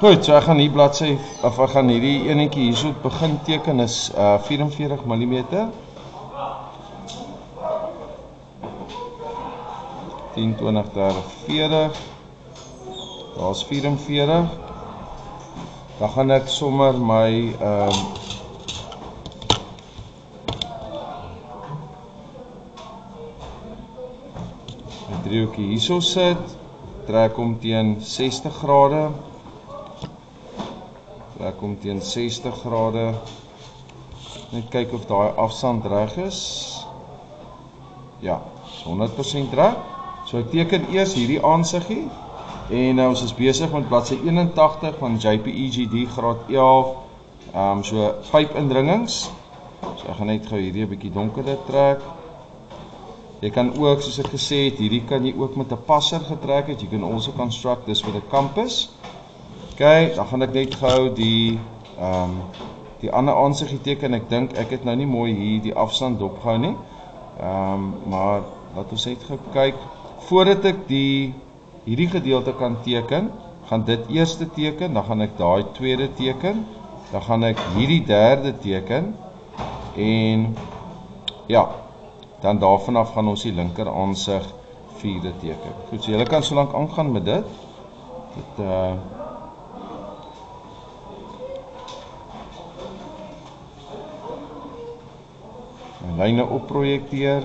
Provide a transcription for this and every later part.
Goed, so ek gaan hier bladsy, of ek gaan hierdie enetjie hierso begin teken is 44 mm. 10, 20, 30, 40. Daar's 44. Dan gaan ek sommer my driehoekie hierso sit, trek hom teen 60 grade. Trek hom teen 60 grade. Net kyk of daai afstand reg is. Ja, is 100% reg. So ek teken eers hierdie aansiggie en ons is besig met bladsy 81 van JPEG-D graad 11. So pypindringings. So ek gaan net gou hierdie 'n bietjie donkerder trek. Jy kan ook, soos ek gesê het, hierdie kan jy ook met 'n passer getrek het. You can also construct this with a compass. Okay, dan gaan ek net gou die ander aansiggie teken. Ek dink ek het nou nie mooi hier die afstand dopgehou nie. Maar laat ons net gou kyk. Voordat ek hierdie gedeelte kan teken, gaan dit eerste teken, dan gaan ek daai tweede teken, dan gaan ek hierdie derde teken en ja, dan daarvan af gaan ons die linker aansig vierde teken. Goed, so julle kan so lank aangaan met dit. My lyne opprojekteer.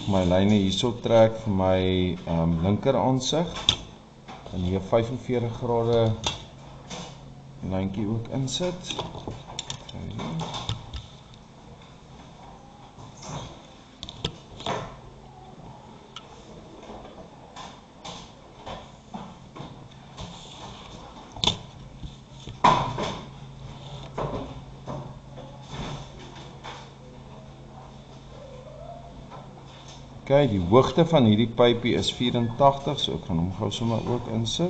My lyne hierso trek vir my linker aansig. En hier 45 grade lyntjie ook insit. Okay, die hoogte van hierdie pypie is 84, so ek gaan hom gou sommer ook insit.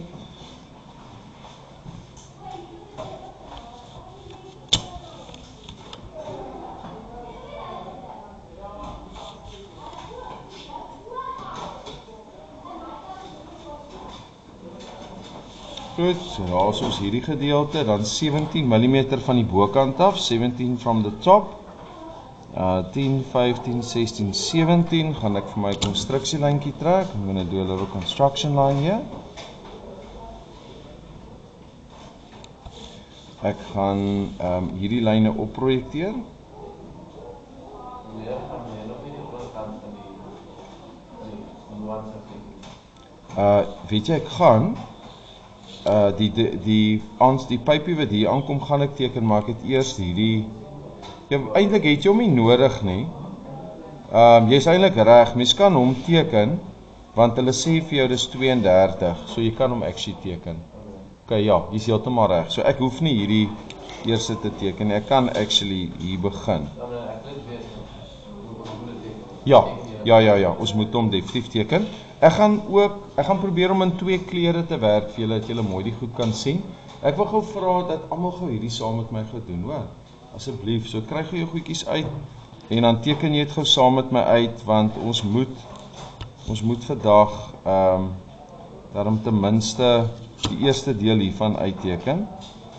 Goed, so daar is ons hierdie gedeelte, dan 17 mm van die bokant af, 17 from the top. 10, 15, 16, 17 gaan ek vir my konstruksielyntjie trek. I'm going to do a little construction line here. Ek gaan hierdie lyne opprojekteer. Weet jy, ek gaan die pypie wat hier aankom gaan ek teken, maar ek het eers hierdie. Ja, eintlik het jy hom nie nodig nie. Jy is eintlik reg, mens kan hom teken, want hulle sê vir jou dis 32, so jy kan hom actually teken. Okay, ja, jy is heeltemal reg. So ek hoef nie hierdie eerste te teken, ek kan actually hier begin. Ja, ons moet hom definitief teken. Ek gaan probeer om in 2 kleure te werk vir julle, dat julle mooi die goed kan sien. Ek wil gou vra dat almal gou hierdie saam met my gaan doen, hoor. Asseblief, so kry gou jou goedjies uit en dan teken jy dit gou saam met my uit, want ons moet vandag daarom ten minste die eerste deel hiervan uitteken.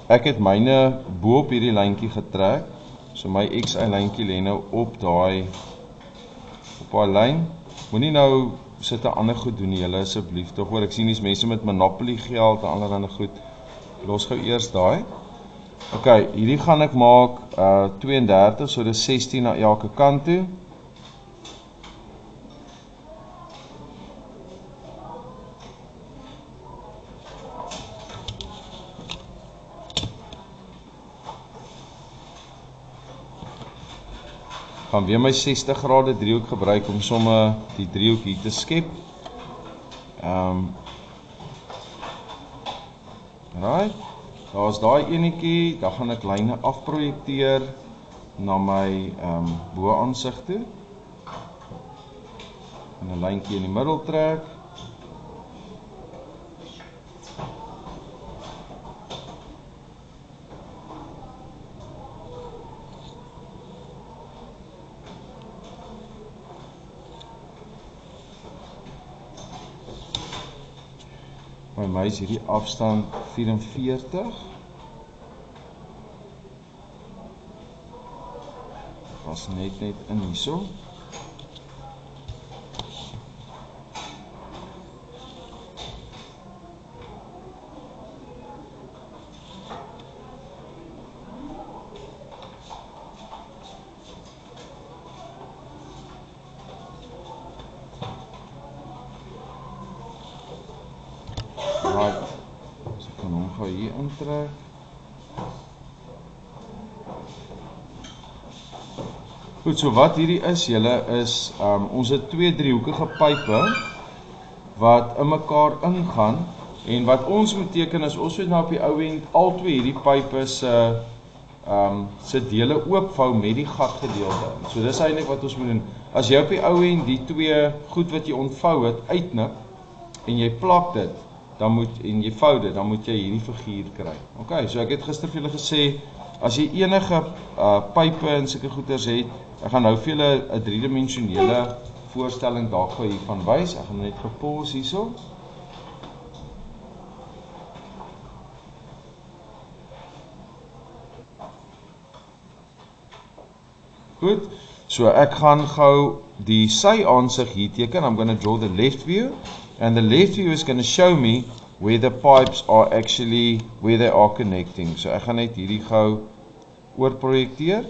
Ek het myne bo op hierdie lyntjie getrek, so my XY lyntjie lê nou op daai lyn. Moenie nou sit 'n ander goed doen, julle asseblief tog, hoor, ek sien dis mense met Monopoly geld en allerlei goed. Los gou eers daai. Ok, hierdie gaan ek maak 32, so dis 16 na elke kant toe. Gaan weer my 60 grade driehoek gebruik om sommer die driehoek hier te skep. Right. Daar is daai enetjie, dan gaan ek lyne afprojekteer na my bo-aansig toe. En 'n lyntjie in die middel trek. By my is hierdie afstand 44. Was net in hierso. Right, so ek kan hom gou hier intrek. Goed, so wat hierdie is, julle is, ons het twee driehoekige pype wat in mekaar ingaan, en wat ons moet teken is, ons moet nou op die ou end al twee hierdie pype se dele oopvou met die gat gedeelte. So dis eintlik wat ons moet doen. As jy op die ou end die twee goed wat jy ontvou het uitknip en jy plak dit, dan en jy vou dit, dan moet jy hierdie figuur kry. Ok, so ek het gister vir julle gesê, as jy enige pype en sulke goeders het, ek gaan nou vir julle 'n driedimensionele voorstelling daarvoor hiervan wys. Ek gaan net gepause hierso. Goed, so ek gaan gou die sy aansig hier teken. I'm going to draw the left view, and the left view is going to show me where the pipes are actually, where they are connecting. So ek gaan net hierdie gou oorprojekteer.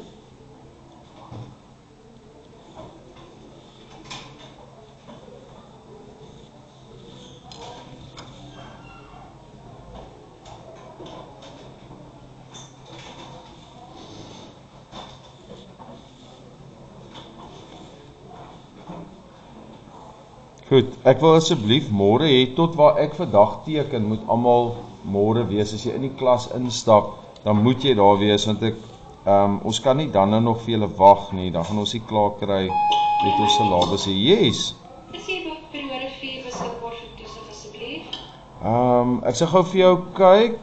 Goed, ek wil asseblief môre hê tot waar ek vandag teken, moet almal môre wees. As jy in die klas instap, dan moet jy daar wees, want ons kan nie dan nog vir julle wag nie, dan gaan ons nie klaar kry met ons syllabus. Yes. Is jy periode 4 beskikbaar vir toesig asseblief? Ek sal gou vir jou kyk.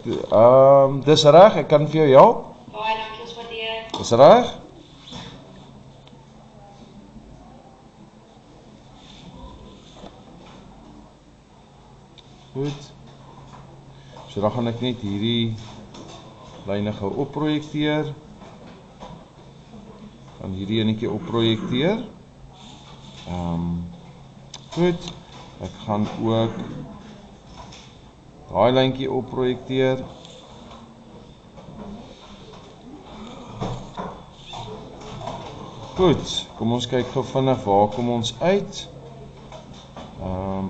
Dis reg, ek kan vir jou help. Baie dankie, ons waardeer. Dis reg? Goed. So dan gaan ek net hierdie lyne gou opprojekteer. Gaan hierdie enetjie opprojekteer. Goed. Ek gaan ook daai lyntjie opprojekteer. Goed. Kom ons kyk gou vinnig waar kom ons uit.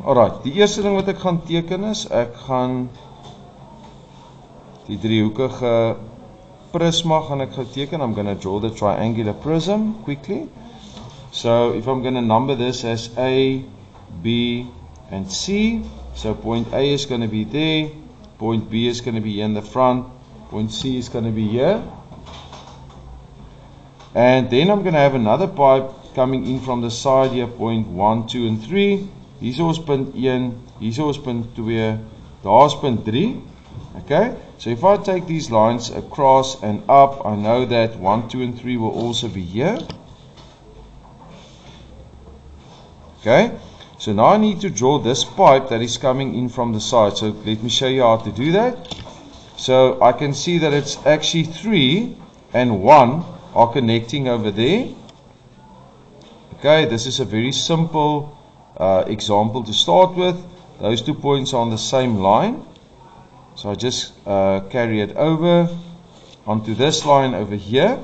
Alright, die eerste ding wat ek gaan teken is, ek gaan die driehoekige prisma gaan ek gaan teken. I'm going to draw the triangular prism quickly. So if I'm going to number this as A, B, and C, so point A is going to be there, point B is going to be here in the front, point C is going to be here. And then I'm going to have another pipe coming in from the side here, point 1, 2, and 3. Hierso is punt 1, hierso is punt 2, daar is punt 3. Okay, so if I take these lines across and up, I know that 1, 2, and 3 will also be here. Okay, so now I need to draw this pipe that is coming in from the side. So let me show you how to do that. So I can see that it's actually 3 and 1 are connecting over there. Okay, this is a very simple example to start with. Those 2 points are on the same line, so I just carry it over onto this line over here,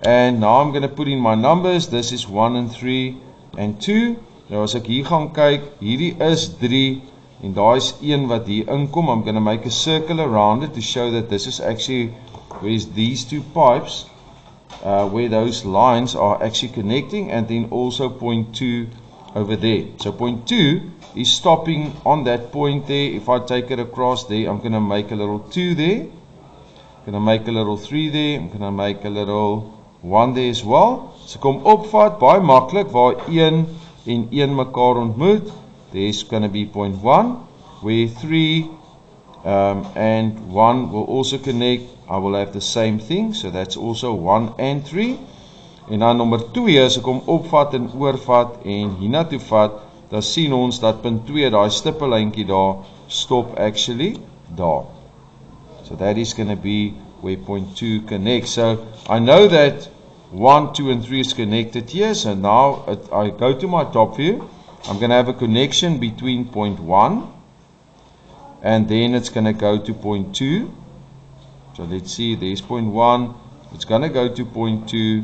and now I'm going to put in my numbers. This is 1 and 3 and 2. Nou as ek hier gaan kyk, hierdie is 3 en daar is 1 wat hier inkom. I'm going to make a circle around it to show that this is actually where is these 2 pipes where those lines are actually connecting, and then also point 2 over there. So point 2 is stopping on that point there. If I take it across there, I'm going to make a little 2 there. I'm going to make a little 3 there. I'm going to make a little 1 there as well. So kom opvat, baie maklik, waar 1 en 1 mekaar ontmoet. There's going to be point 1, where 3 and 1 will also connect. I will have the same thing, so that's also 1 and 3. En dan nommer 2, as ek hom opvat en oorvat en hiernatoe vat, dan sien ons dat punt 2, daai stippellyntjie daar, stop actually daar. So that is going to be where point 2 connects. So I know that 1, 2 and 3 is connected here. So now I go to my top view. I'm going to have a connection between point 1 and then it's going to go to point 2. So let's see, there's point 1. It's going to go to point 2.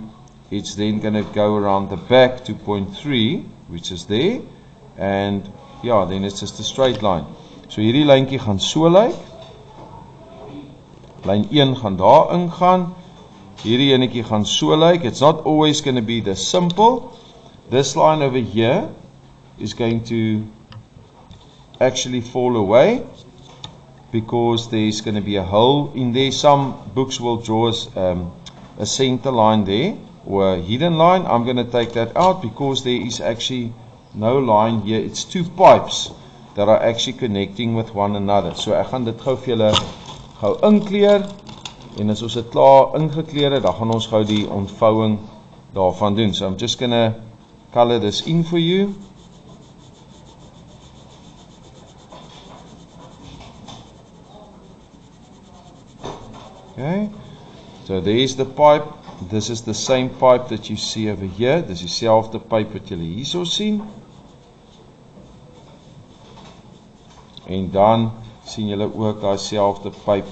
It's then going to go around the back to point 3, which is there. And yeah, then it's just a straight line. So hierdie lyntjie gaan so lyk. Lyn 1 gaan daar ingaan. Hierdie enetjie gaan so lyk. It's not always going to be this simple. This line over here is going to actually fall away because there's going to be a hole in there. Some books will draw us a center line there or a hidden line. I'm going to take that out because there is actually no line here. It's two pipes that are actually connecting with one another. So ek gaan dit gou vir julle gou inkleer en as ons dit klaar ingekleer het, dan gaan ons gou die ontvouing daarvan doen. So I'm just going to color this in for you. Okay, so there's the pipe. This is the same pipe that you see over here. Dis dieselfde pipe wat julle hierso sien. En dan sien julle ook daai selfde pyp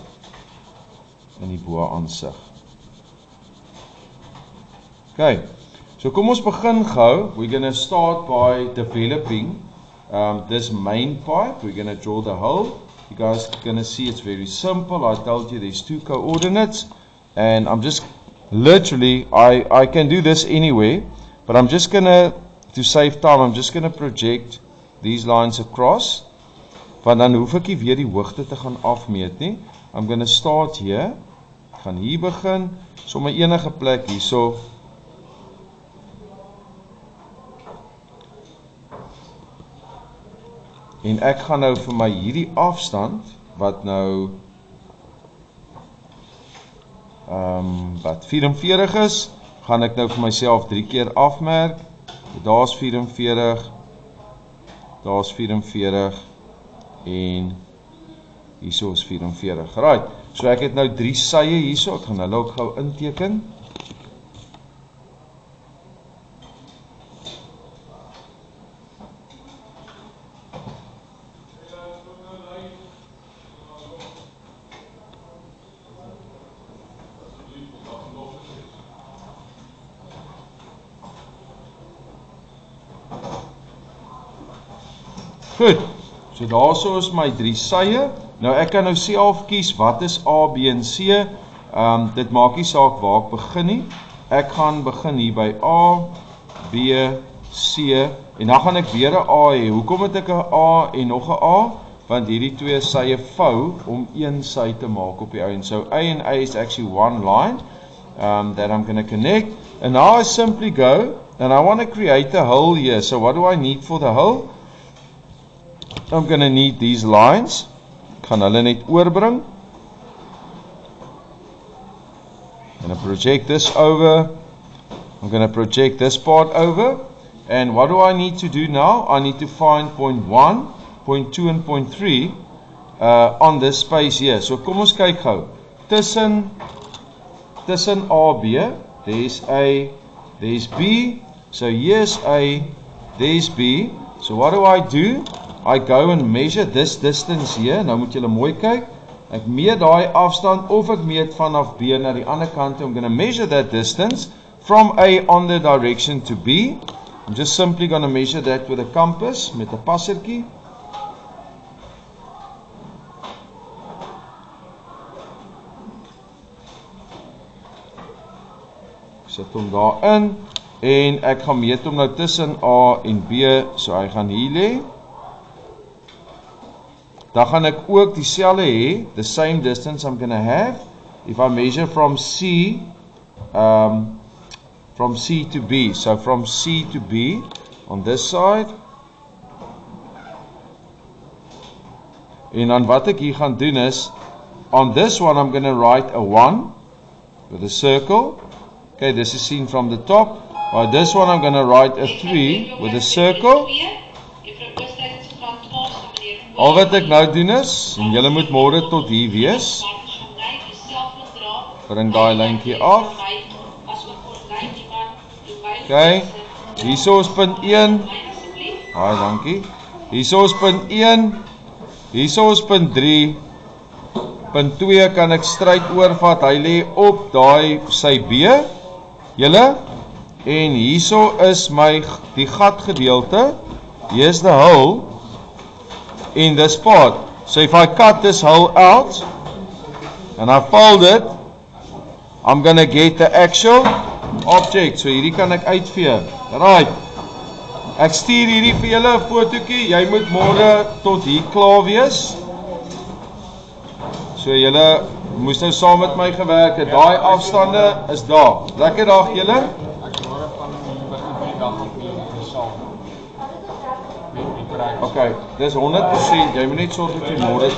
in die bo aansig. Okay, so kom ons begin gou. We're going to start by developing this main pipe. We're going to draw the hole. You guys are going to see it's very simple. I told you there's two coordinates and I'm just literally, I can do this anyway, but I'm just going to save time, I'm just going to project these lines across. Want dan hoef ek nie weer die hoogte te gaan afmeet nie. I'm going to start here. Ek gaan hier begin, sommer enige plek hierso. En ek gaan nou vir my hierdie afstand wat nou wat 44 is, gaan ek nou vir myself 3 keer afmerk. Daar's 44. Daar's 44. En hierso is 44. Right. So ek het nou 3 sye hierso. Ek gaan hulle ook gou inteken. Goed. So daarso is my 3 sye. Nou ek kan nou self kies wat is A, B en C. Dit maak nie saak waar ek begin nie. Ek gaan begin hier by A, B, C en dan gaan ek weer 'n A hê. Hoekom het ek 'n A en nog 'n A? Want hierdie twee sye vou om een sy te maak op die ou en so A and A is actually one line that I'm going to connect. And now I simply go and I want to create a hole here. So what do I need for the hole? I'm going to need these lines. Ek gaan hulle net oorbring. I'm going to project this over. I'm going to project this part over. And what do I need to do now? I need to find point 1, point 2 and point 3 on this space here. So kom ons kyk gou. Tussen A, B, there's A, there's B. So here's A, there's B. So what do I do? I go and measure this distance here. Nou moet julle mooi kyk. Ek meet daai afstand of ek meet vanaf B na die ander kant. I'm going to measure that distance from A on the direction to B. I'm just simply going to measure that with a compass, met 'n passertjie. Ek sit hom daar in en ek gaan meet hom nou tussen A en B, so hy gaan hier lê. Dan gaan ek ook dieselfde hê, the same distance I'm going to have if I measure from C to B. So from C to B on this side. En dan wat ek hier gaan doen is, on this one I'm going to write a 1 with a circle. Okay, this is seen from the top. On this one I'm going to write a 3 with a circle. Al wat ek nou doen is, en julle moet môre tot hier wees, bring daai lyntjie af. OK, hierso is punt 1. Baie dankie. Hierso is punt 1. Hierso is punt 3. Punt 2 kan ek stryd oorvat. Hy lê op daai sy B. Julle? En hierso is die gat gedeelte. Here's the hole in this part. So if I cut this hole out and I fold it, I'm gonna get the actual object. So hierdie kan ek uitvee. Right. Ek stuur hierdie vir julle 'n fotootjie. Jy moet môre tot hier klaar wees. So julle moes nou saam met my gewerk het. Daai afstande is daar. Lekker dag julle. Ek môre van begin die dag op die saal. Met die bereik. Okay, dis 100%. Jy moet net sorg dat jy môre